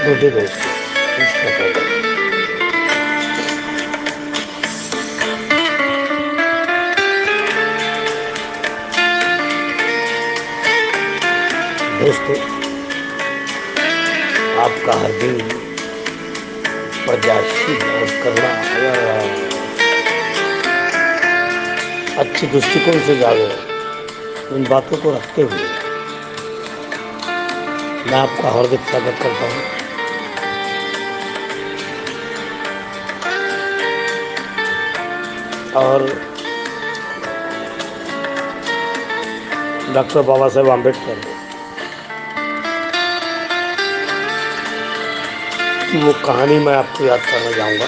छोटे दोस्तों इस प्रकार दोस्तों, आपका हर दिन प्रयासशील और करना अगर अच्छे दृष्टिकोण से जागे, इन बातों को रखते हुए मैं आपका हार्दिक स्वागत करता हूँ। और डॉक्टर बाबा साहेब आम्बेडकर की वो कहानी मैं आपको याद करना चाहूँगा।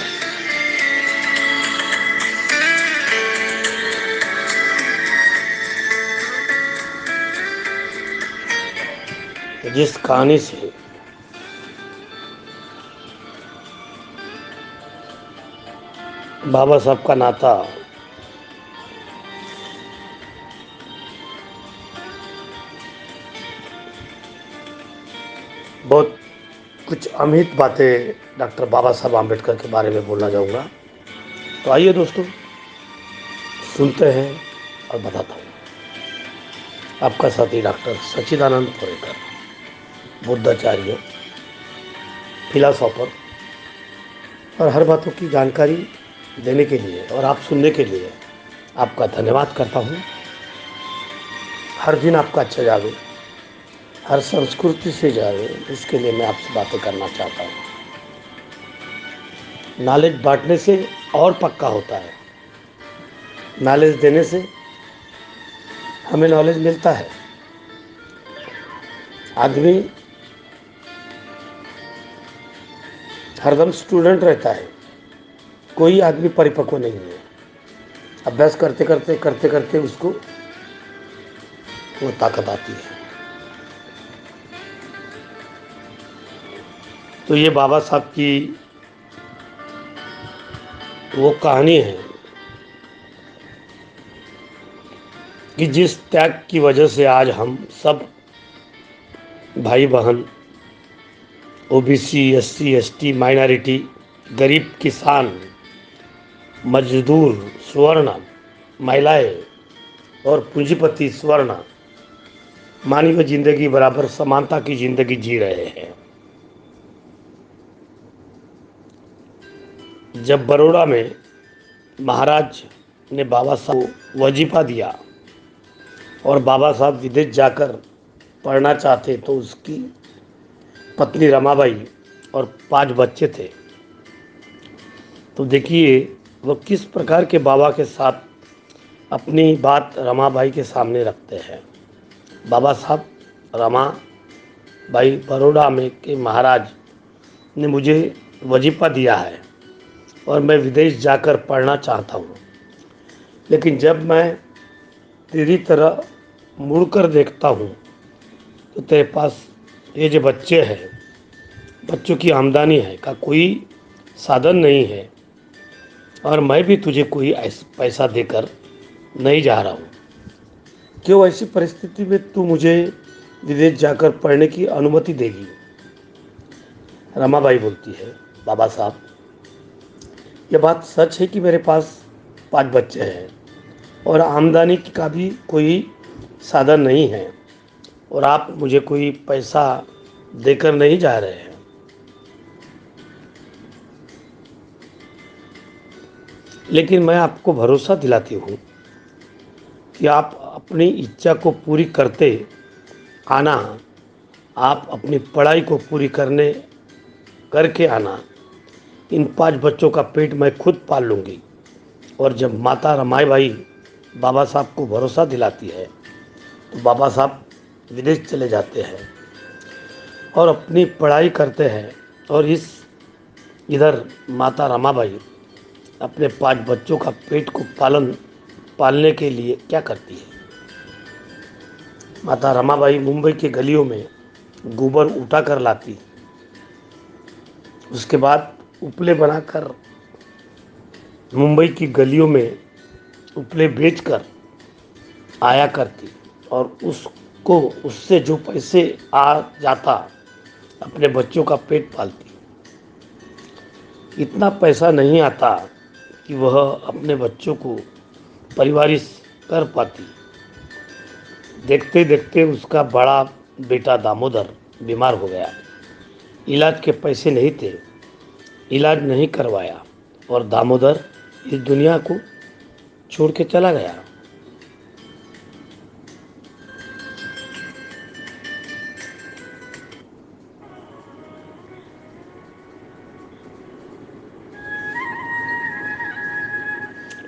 जिस कहानी से बाबा साहब का नाता बहुत कुछ अमित बातें डॉक्टर बाबा साहब आम्बेडकर के बारे में बोलना चाहूँगा। तो आइए दोस्तों, सुनते हैं और बताता हूँ। आपका साथी डॉक्टर सच्चिदानंद पुरेकर, बुद्धाचार्य, फिलासॉफर, और हर बातों की जानकारी देने के लिए और आप सुनने के लिए आपका धन्यवाद करता हूँ। हर दिन आपका अच्छा जावे, हर संस्कृति से जावे, इसके लिए मैं आपसे बातें करना चाहता हूँ। नॉलेज बांटने से और पक्का होता है, नॉलेज देने से हमें नॉलेज मिलता है। आदमी हरदम स्टूडेंट रहता है, कोई आदमी परिपक्व नहीं है। अभ्यास करते करते उसको वो ताकत आती है। तो ये बाबा साहब की वो कहानी है कि जिस त्याग की वजह से आज हम सब भाई बहन, ओबीसी, एससी, एसटी, माइनॉरिटी, गरीब, किसान, मजदूर, स्वर्ण, महिलाएं और पूंजीपति स्वर्ण मानवीय जिंदगी बराबर समानता की जिंदगी जी रहे हैं। जब बड़ौदा में महाराज ने बाबा साहब को वजीफा दिया और बाबा साहब विदेश जाकर पढ़ना चाहते, तो उसकी पत्नी रमाबाई और 5 बच्चे थे। तो देखिए वो किस प्रकार के बाबा के साथ अपनी बात रमाबाई के सामने रखते हैं। बाबा साहब, रमाबाई, बड़ौदा में के महाराज ने मुझे वजीफा दिया है और मैं विदेश जाकर पढ़ना चाहता हूँ, लेकिन जब मैं तेरी तरह मुड़कर देखता हूँ तो तेरे पास ये जो बच्चे हैं, बच्चों की आमदनी है का कोई साधन नहीं है, और मैं भी तुझे कोई ऐसा पैसा देकर नहीं जा रहा हूँ। क्यों ऐसी परिस्थिति में तू मुझे विदेश जाकर पढ़ने की अनुमति देगी? रमाबाई बोलती है, बाबा साहब, यह बात सच है कि मेरे पास 5 बच्चे हैं और आमदनी का भी कोई साधन नहीं है, और आप मुझे कोई पैसा देकर नहीं जा रहे हैं। लेकिन मैं आपको भरोसा दिलाती हूँ कि आप अपनी इच्छा को पूरी करते आना, आप अपनी पढ़ाई को पूरी करके आना। इन 5 बच्चों का पेट मैं खुद पाल लूँगी। और जब माता रमाबाई बाबा साहब को भरोसा दिलाती है तो बाबा साहब विदेश चले जाते हैं और अपनी पढ़ाई करते हैं। और इधर माता रमाबाई अपने 5 बच्चों का पेट को पालने के लिए क्या करती है? माता रमाबाई मुंबई के गलियों में गोबर उठा कर लाती, उसके बाद उपले बनाकर मुंबई की गलियों में उपले बेचकर आया करती, और उससे जो पैसे आ जाता अपने बच्चों का पेट पालती। इतना पैसा नहीं आता कि वह अपने बच्चों को परिवारित कर पाती। देखते देखते उसका बड़ा बेटा दामोदर बीमार हो गया। इलाज के पैसे नहीं थे, इलाज नहीं करवाया और दामोदर इस दुनिया को छोड़ के चला गया।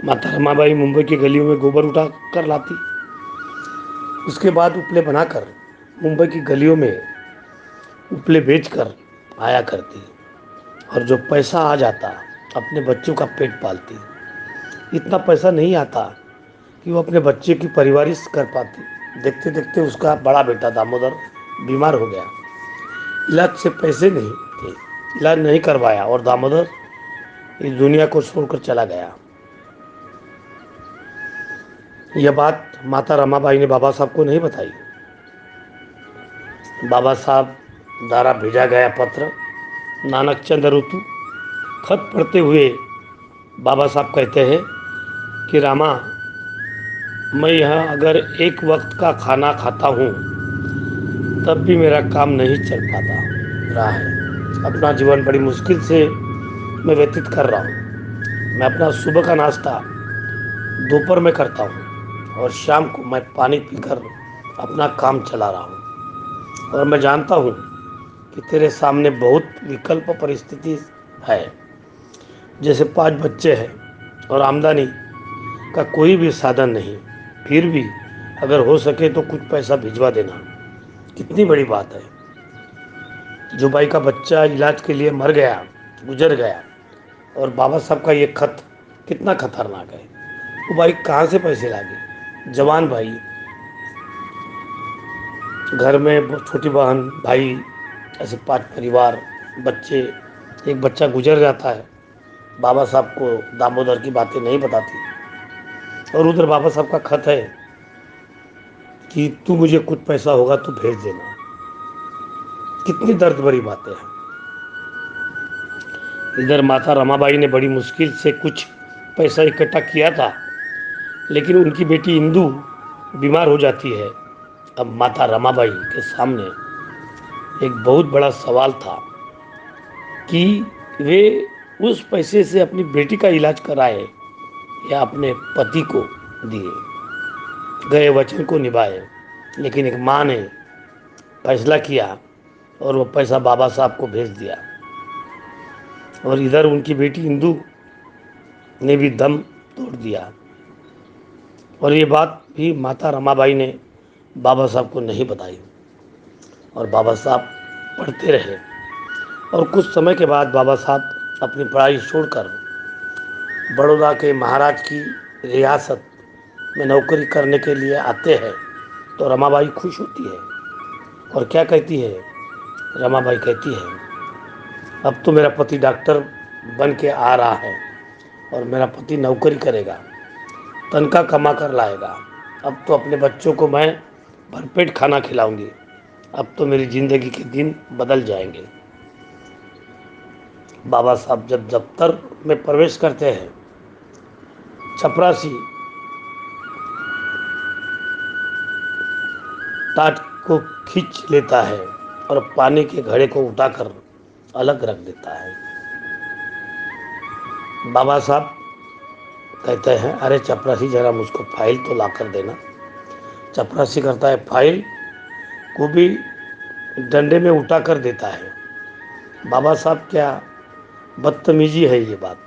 माता रमाबाई मुंबई की गलियों में गोबर उठा कर लाती। उसके बाद उपले बनाकर मुंबई की गलियों में उपले बेचकर आया करती और जो पैसा आ जाता अपने बच्चों का पेट पालती। इतना पैसा नहीं आता कि वो अपने बच्चे की परवरिश कर पाती। देखते देखते उसका बड़ा बेटा दामोदर बीमार हो गया। इलाज से पैसे नहीं थे, इलाज नहीं करवाया और दामोदर इस दुनिया को छोड़कर चला गया। यह बात माता रमाबाई ने बाबा साहब को नहीं बताई। बाबा साहब द्वारा भेजा गया पत्र नानक चंद ऋतु खत पढ़ते हुए बाबा साहब कहते हैं कि रामा, मैं यहाँ अगर एक वक्त का खाना खाता हूँ तब भी मेरा काम नहीं चल पाता रहा है। अपना जीवन बड़ी मुश्किल से मैं व्यतीत कर रहा हूँ। मैं अपना सुबह का नाश्ता दोपहर में करता हूँ और शाम को मैं पानी पीकर अपना काम चला रहा हूँ। और मैं जानता हूँ कि तेरे सामने बहुत विकल्प परिस्थिति है, जैसे 5 बच्चे हैं और आमदनी का कोई भी साधन नहीं। फिर भी अगर हो सके तो कुछ पैसा भिजवा देना, कितनी बड़ी बात है। जो भाई का बच्चा इलाज के लिए मर गया, गुजर गया, और बाबा साहब का ये खत कितना खतरनाक है। वो भाई कहाँ से पैसे लागे? जवान भाई, घर में छोटी बहन, भाई, ऐसे 5 परिवार, बच्चे, एक बच्चा गुजर जाता है। बाबा साहब को दामोदर की बातें नहीं बताती और उधर बाबा साहब का खत है कि तू मुझे कुछ पैसा होगा तो भेज देना। कितनी दर्द भरी बातें हैं। इधर माता रमाबाई ने बड़ी मुश्किल से कुछ पैसा इकट्ठा किया था, लेकिन उनकी बेटी इंदू बीमार हो जाती है। अब माता रमाबाई के सामने एक बहुत बड़ा सवाल था कि वे उस पैसे से अपनी बेटी का इलाज कराए या अपने पति को दिए, गए वचन को निभाए। लेकिन एक माँ ने फैसला किया और वो पैसा बाबा साहब को भेज दिया। और इधर उनकी बेटी इंदू ने भी दम तोड़ दिया और ये बात भी माता रमाबाई ने बाबा साहब को नहीं बताई। और बाबा साहब पढ़ते रहे और कुछ समय के बाद बाबा साहब अपनी पढ़ाई छोड़कर बड़ौदा के महाराज की रियासत में नौकरी करने के लिए आते हैं। तो रमाबाई खुश होती है और क्या कहती है? रमाबाई कहती है, अब तो मेरा पति डॉक्टर बन के आ रहा है और मेरा पति नौकरी करेगा, तनख्वाह कमा कर लाएगा। अब तो अपने बच्चों को मैं भरपेट खाना खिलाऊंगी। अब तो मेरी ज़िंदगी के दिन बदल जाएंगे। बाबा साहब जब दफ्तर में प्रवेश करते हैं, चपरासी टाट को खींच लेता है और पानी के घड़े को उठाकर अलग रख देता है। बाबा साहब कहते हैं, अरे चपरासी, जरा मुझको फाइल तो ला कर देना। चपरासी करता है, फाइल को भी डंडे में उठा कर देता है। बाबा साहब, क्या बदतमीजी है ये बात?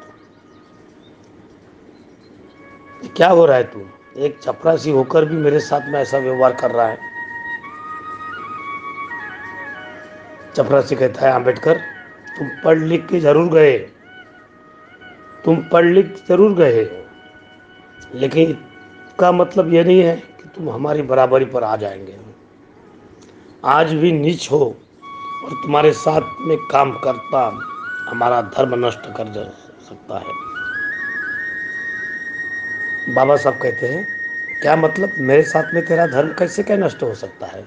क्या हो रहा है? तू एक चपरासी होकर भी मेरे साथ में ऐसा व्यवहार कर रहा है। चपरासी कहता है, अम्बेडकर, तुम पढ़ लिख के जरूर गए, तुम पढ़ लिख जरूर गए हो, लेकिन इसका मतलब ये नहीं है कि तुम हमारी बराबरी पर आ जाएंगे। आज भी नीच हो और तुम्हारे साथ में काम करता हमारा धर्म नष्ट कर सकता है। बाबा साहब कहते हैं, क्या मतलब? मेरे साथ में तेरा धर्म कैसे क्या नष्ट हो सकता है?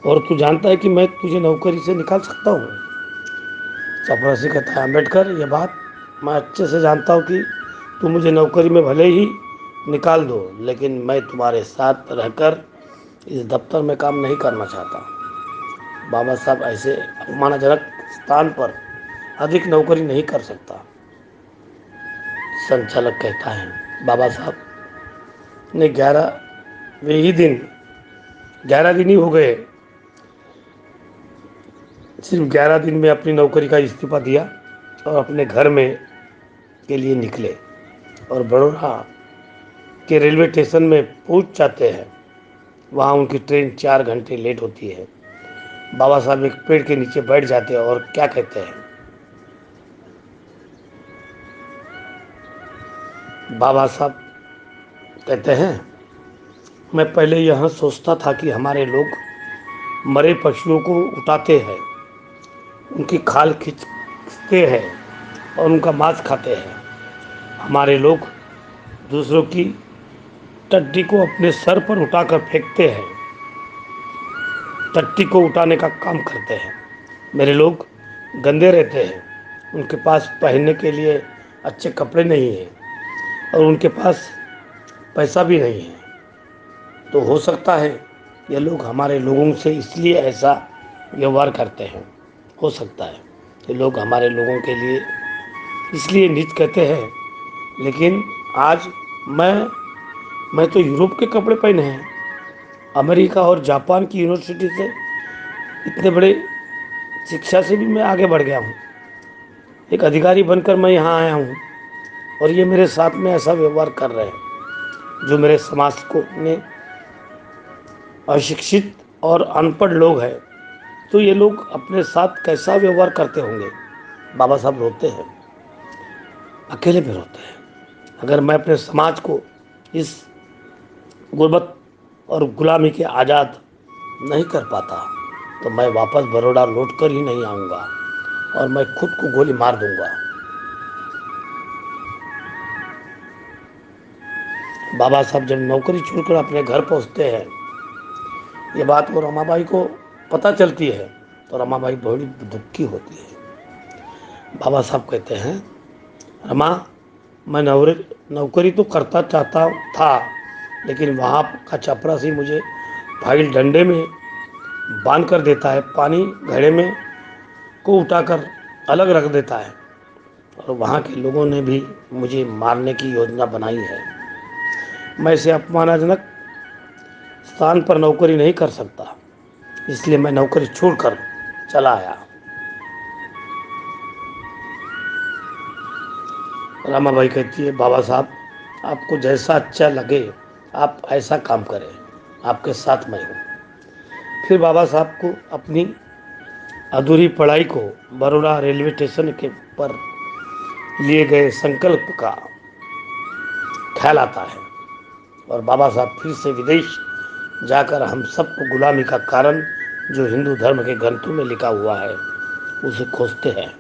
और तू जानता है कि मैं तुझे नौकरी से निकाल सकता हूँ। चपरासी कहता है, अम्बेडकर, ये बात मैं अच्छे से जानता हूँ कि तुम मुझे नौकरी में भले ही निकाल दो, लेकिन मैं तुम्हारे साथ रहकर इस दफ्तर में काम नहीं करना चाहता। बाबा साहब ऐसे अपमानजनक स्थान पर अधिक नौकरी नहीं कर सकता। संचालक कहता है, बाबा साहब ने 11 दिन ही हो गए, सिर्फ 11 दिन में अपनी नौकरी का इस्तीफा दिया और अपने घर में के लिए निकले और बड़ौदा के रेलवे स्टेशन में पहुंच जाते हैं। वहां उनकी ट्रेन 4 घंटे लेट होती है। बाबा साहब एक पेड़ के नीचे बैठ जाते हैं और क्या कहते हैं। बाबा साहब कहते हैं, मैं पहले यह सोचता था कि हमारे लोग मरे पशुओं को उठाते हैं, उनकी खाल खींचते हैं और उनका मांस खाते हैं। हमारे लोग दूसरों की टट्टी को अपने सर पर उठाकर फेंकते हैं, टट्टी को उठाने का काम करते हैं। मेरे लोग गंदे रहते हैं, उनके पास पहनने के लिए अच्छे कपड़े नहीं हैं और उनके पास पैसा भी नहीं है। तो हो सकता है ये लोग हमारे लोगों से इसलिए ऐसा व्यवहार करते हैं। हो सकता है ये लोग हमारे लोगों के लिए इसलिए नीच कहते हैं। लेकिन आज मैं मैं तो यूरोप के कपड़े पहने हैं, अमेरिका और जापान की यूनिवर्सिटी से इतने बड़े शिक्षा से भी मैं आगे बढ़ गया हूँ। एक अधिकारी बनकर मैं यहाँ आया हूँ और ये मेरे साथ में ऐसा व्यवहार कर रहे हैं। जो मेरे समाज को में अशिक्षित और अनपढ़ लोग हैं, तो ये लोग अपने साथ कैसा व्यवहार करते होंगे। बाबा साहब रोते हैं, अकेले में रोते हैं। अगर मैं अपने समाज को इस गुर्बत और गुलामी के आज़ाद नहीं कर पाता तो मैं वापस बड़ौदा लौट कर ही नहीं आऊँगा और मैं खुद को गोली मार दूंगा। बाबा साहब जब नौकरी छोड़कर अपने घर पहुंचते हैं, ये बात वो रमाबाई को पता चलती है तो रमाबाई बड़ी दुखी होती है। बाबा साहब कहते हैं, रमा, मैं नौकरी तो करता चाहता था, लेकिन वहाँ का चपरासी मुझे फाइल डंडे में बांध कर देता है, पानी घड़े में को उठाकर अलग रख देता है और वहाँ के लोगों ने भी मुझे मारने की योजना बनाई है। मैं इसे अपमानजनक स्थान पर नौकरी नहीं कर सकता, इसलिए मैं नौकरी छोड़कर चला आया। रामाबाई कहती है, बाबा साहब आपको जैसा अच्छा लगे आप ऐसा काम करें, आपके साथ मैं हूँ। फिर बाबा साहब को अपनी अधूरी पढ़ाई को बड़ौदा रेलवे स्टेशन के पर लिए गए संकल्प का ख्याल आता है और बाबा साहब फिर से विदेश जाकर हम सबको गुलामी का कारण जो हिंदू धर्म के ग्रंथों में लिखा हुआ है उसे खोजते हैं।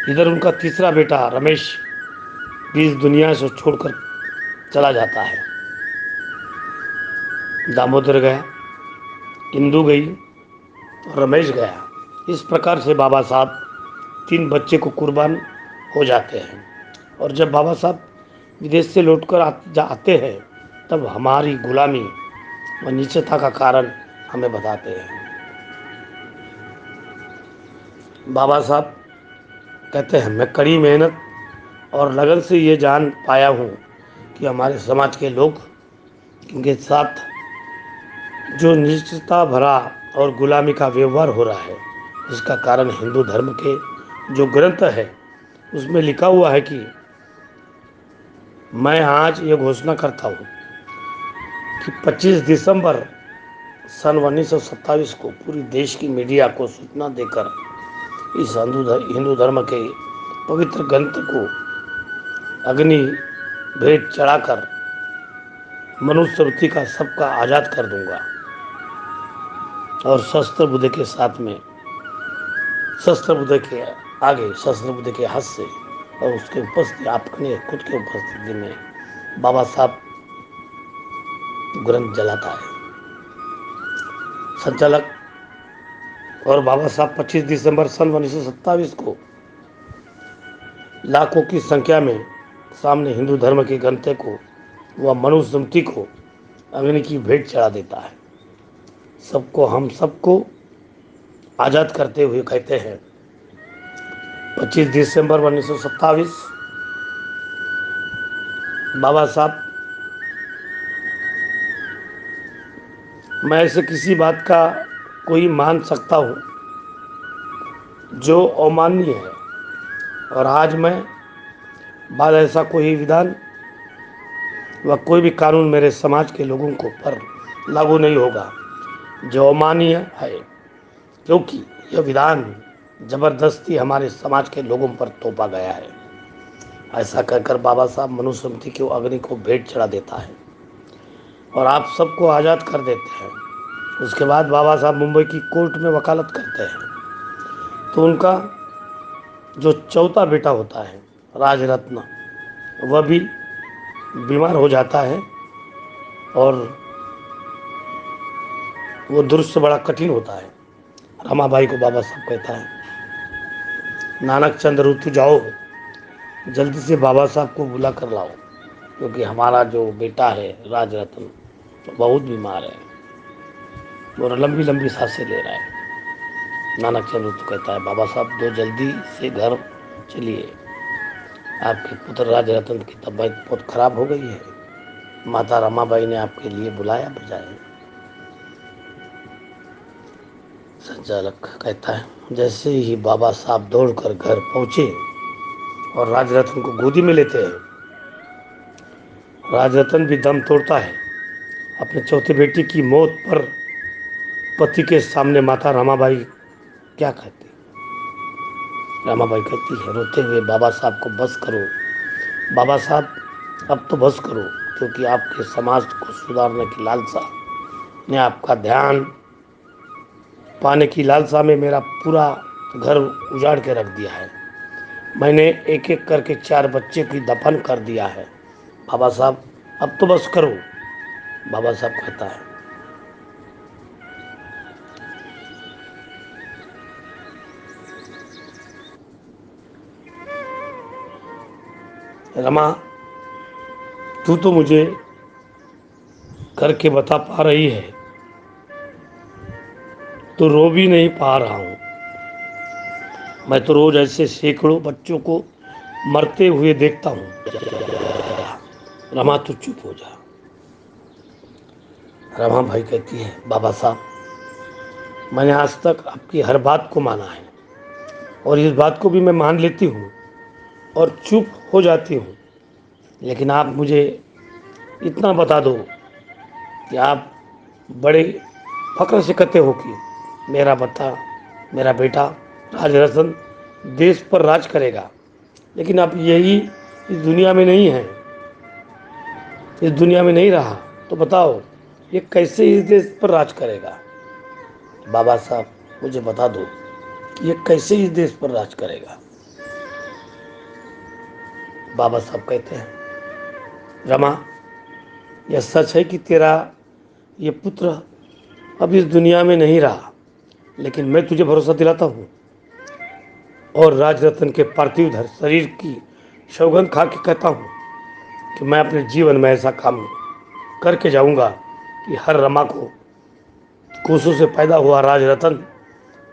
इधर उनका तीसरा बेटा रमेश भी इस दुनिया से छोड़कर चला जाता है। दामोदर गया, इंदू गई और रमेश गया। इस प्रकार से बाबा साहब 3 बच्चे को कुर्बान हो जाते हैं और जब बाबा साहब विदेश से लौटकर आते हैं तब हमारी गुलामी और नीचता का कारण हमें बताते हैं। बाबा साहब कहते हैं, मैं कड़ी मेहनत और लगन से ये जान पाया हूँ कि हमारे समाज के लोग के साथ जो निश्चितता भरा और गुलामी का व्यवहार हो रहा है, इसका कारण हिंदू धर्म के जो ग्रंथ है उसमें लिखा हुआ है कि मैं आज ये घोषणा करता हूँ कि 25 दिसंबर सन 1927 को पूरी देश की मीडिया को सूचना देकर इस हिंदू धर्म के पवित्र ग्रंथ को अग्नि भेंट चढ़ाकर मनुस्मृति का सबका आज़ाद कर दूंगा और शस्त्र बुद्ध के साथ में शस्त्र बुद्ध के आगे शस्त्र बुद्ध के हाथ से और उसके उपस्थिति अपने खुद के उपस्थिति में बाबा साहब ग्रंथ जलाता है। संचालक और बाबा साहब 25 दिसंबर सन 1927 को लाखों की संख्या में सामने हिंदू धर्म के ग्रंथ को व मनुस्मृति को अग्नि की भेंट चढ़ा देता है। सबको हम सबको आज़ाद करते हुए कहते हैं 25 दिसंबर 1927 बाबा साहब, मैं ऐसे किसी बात का कोई मान सकता हूँ जो अमाननीय है, और आज मैं बाद ऐसा कोई विधान व कोई भी कानून मेरे समाज के लोगों को पर लागू नहीं होगा जो अमाननीय है, क्योंकि यह विधान जबरदस्ती हमारे समाज के लोगों पर थोपा गया है। ऐसा कहकर बाबा साहब मनुस्मृति की अग्नि को भेंट चढ़ा देता है और आप सबको आज़ाद कर देते हैं। उसके बाद बाबा साहब मुंबई की कोर्ट में वकालत करते हैं, तो उनका जो चौथा बेटा होता है राजरत्न, वह भी बीमार हो जाता है और वो दृश्य बड़ा कठिन होता है। रमाबाई को बाबा साहब कहता है, नानक चंद ऋतु जाओ, जल्दी से बाबा साहब को बुला कर लाओ, क्योंकि हमारा जो बेटा है राजरत्न तो बहुत बीमार है और लंबी लंबी सांसें ले रहा है। नानक चंद ऋतु कहता है, बाबा साहब दो जल्दी से घर चलिए, आपके पुत्र राजरत्न की तबीयत बहुत खराब हो गई है, माता रमाबाई ने आपके लिए बुलाया भेजा है। संचालक कहता है, जैसे ही बाबा साहब दौड़कर घर पहुंचे और राजरत्न को गोदी में लेते हैं, राजरत्न भी दम तोड़ता है। अपने चौथे बेटे की मौत पर पति के सामने माता रमाबाई क्या कहती? रमाबाई कहती है रोते हुए, बाबा साहब को बस करो, बाबा साहब अब तो बस करो, क्योंकि आपके समाज को सुधारने की लालसा ने आपका ध्यान पाने की लालसा में मेरा पूरा घर उजाड़ के रख दिया है। मैंने एक एक करके 4 बच्चे की दफन कर दिया है। बाबा साहब अब तो बस करो। बाबा साहब कहता है, रमा तू तो मुझे करके बता पा रही है, तो रो भी नहीं पा रहा हूँ। मैं तो रोज ऐसे सैकड़ों बच्चों को मरते हुए देखता हूँ। रमा तू चुप हो जा। रमा भाई कहती है, बाबा साहब मैंने आज तक आपकी हर बात को माना है और इस बात को भी मैं मान लेती हूँ और चुप हो जाती हूँ, लेकिन आप मुझे इतना बता दो कि आप बड़े फख्र से कहते हो कि मेरा बेटा राजरत्न देश पर राज करेगा, लेकिन अब यही इस दुनिया में नहीं है, इस दुनिया में नहीं रहा, तो बताओ ये कैसे इस देश पर राज करेगा? बाबा साहब मुझे बता दो कि ये कैसे इस देश पर राज करेगा? बाबा साहब कहते हैं, रमा यह सच है कि तेरा ये पुत्र अब इस दुनिया में नहीं रहा, लेकिन मैं तुझे भरोसा दिलाता हूँ और राजरत्न के पार्थिव शरीर की सौगंध खा के कहता हूँ कि मैं अपने जीवन में ऐसा काम करके जाऊंगा कि हर रमा को कोसों से पैदा हुआ राजरत्न,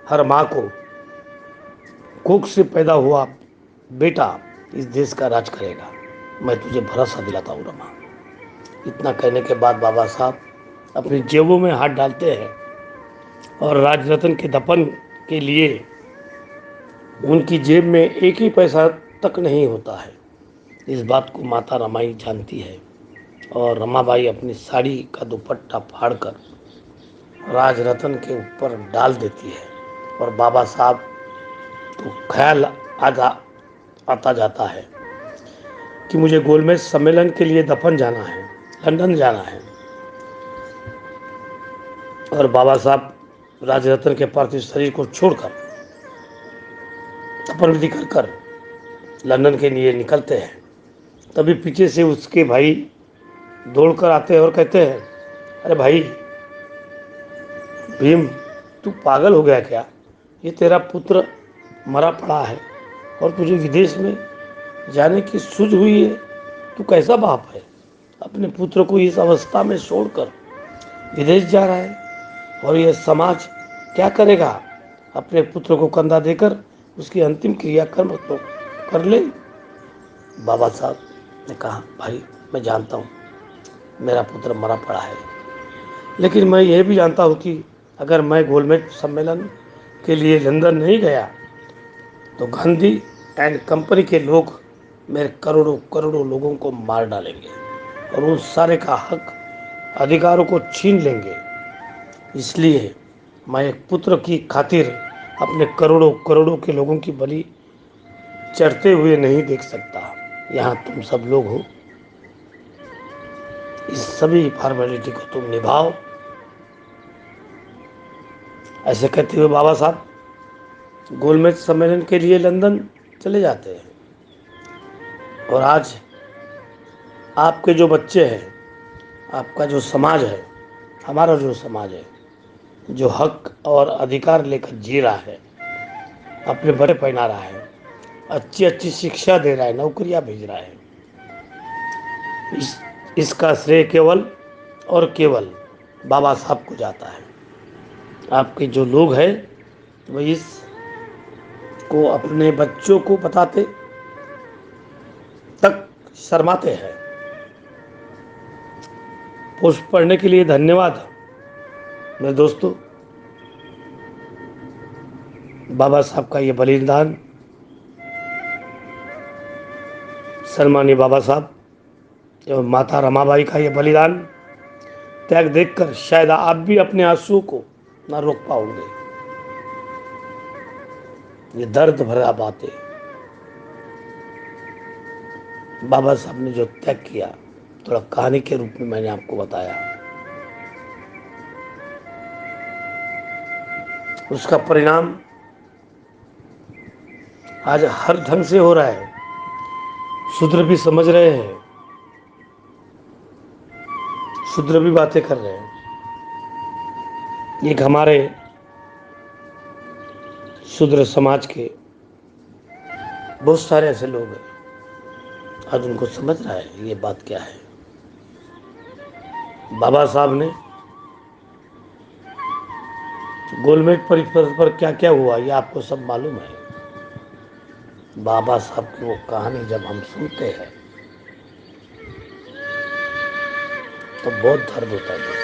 हर माँ को कोख से पैदा हुआ बेटा इस देश का राज करेगा। मैं तुझे भरोसा दिलाता हूँ रमा। इतना कहने के बाद बाबा साहब अपनी जेबों में हाथ डालते हैं और राजरत्न के दफन के लिए उनकी जेब में एक ही पैसा तक नहीं होता है। इस बात को माता रमाई जानती है और रमाबाई अपनी साड़ी का दुपट्टा फाड़कर राजरत्न के ऊपर डाल देती है और बाबा साहब को ख्याल आता जाता है कि मुझे गोलमेज सम्मेलन के लिए दफन जाना है, लंदन जाना है। और बाबा साहब राजरत्न के पार्थिव शरीर को छोड़कर दफन विधि कर लंदन के लिए निकलते हैं। तभी पीछे से उसके भाई दौड़कर आते हैं और कहते हैं, अरे भाई भीम, तू पागल हो गया क्या? ये तेरा पुत्र मरा पड़ा है और तुझे विदेश में जाने की सूझ हुई है। तू कैसा बाप है? अपने पुत्र को इस अवस्था में छोड़कर विदेश जा रहा है। और यह समाज क्या करेगा? अपने पुत्र को कंधा देकर उसकी अंतिम क्रियाकर्म तो कर ले। बाबा साहब ने कहा, भाई मैं जानता हूँ मेरा पुत्र मरा पड़ा है, लेकिन मैं यह भी जानता हूँ कि अगर मैं गोलमेज सम्मेलन के लिए लंदन नहीं गया तो गांधी एंड कंपनी के लोग मेरे करोड़ों करोड़ों लोगों को मार डालेंगे और उन सारे का हक अधिकारों को छीन लेंगे। इसलिए मैं एक पुत्र की खातिर अपने करोड़ों करोड़ों के लोगों की बलि चढ़ते हुए नहीं देख सकता। यहाँ तुम सब लोग हो, इस सभी फॉर्मेलिटी को तुम निभाओ। ऐसे कहते हुए बाबा साहब गोलमेज सम्मेलन के लिए लंदन चले जाते हैं। और आज आपके जो बच्चे हैं, आपका जो समाज है, हमारा जो समाज है, जो हक और अधिकार लेकर जी रहा है, अपने बड़े पहना रहा है, अच्छी अच्छी शिक्षा दे रहा है, नौकरियां भेज रहा है, इसका श्रेय केवल और केवल बाबा साहब को जाता है। आपके जो लोग हैं वो इस को अपने बच्चों को बताते तक शर्माते हैं। पोस्ट पढ़ने के लिए धन्यवाद मेरे दोस्तों। बाबा साहब का ये बलिदान, सम्मानीय बाबा साहब एवं माता रमाबाई का ये बलिदान त्याग देखकर शायद आप भी अपने आंसुओं को ना रोक पाओगे। ये दर्द भरा बातें बाबा साहब ने जो त्याग किया, थोड़ा कहानी के रूप में मैंने आपको बताया। उसका परिणाम आज हर ढंग से हो रहा है। शूद्र भी समझ रहे हैं, शूद्र भी बातें कर रहे हैं। एक हमारे शूद्र समाज के बहुत सारे ऐसे लोग हैं, आज उनको समझ रहा है ये बात क्या है। बाबा साहब ने गोलमेज परिसर पर क्या क्या हुआ ये आपको सब मालूम है। बाबा साहब की वो कहानी जब हम सुनते हैं तो बहुत दर्द होता है।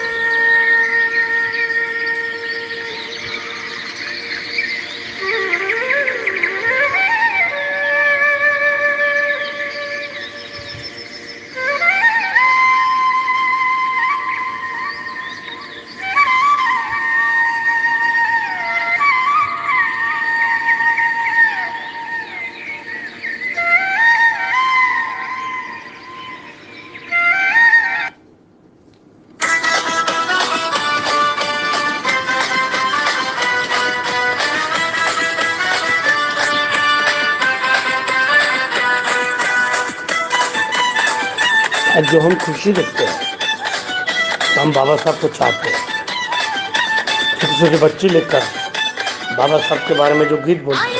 आज जो हम खुशी देखते हैं तो हम बाबा साहब को चाहते हैं। छोटे छोटे बच्चे लेकर बाबा साहब के बारे में जो गीत बोलते हैं,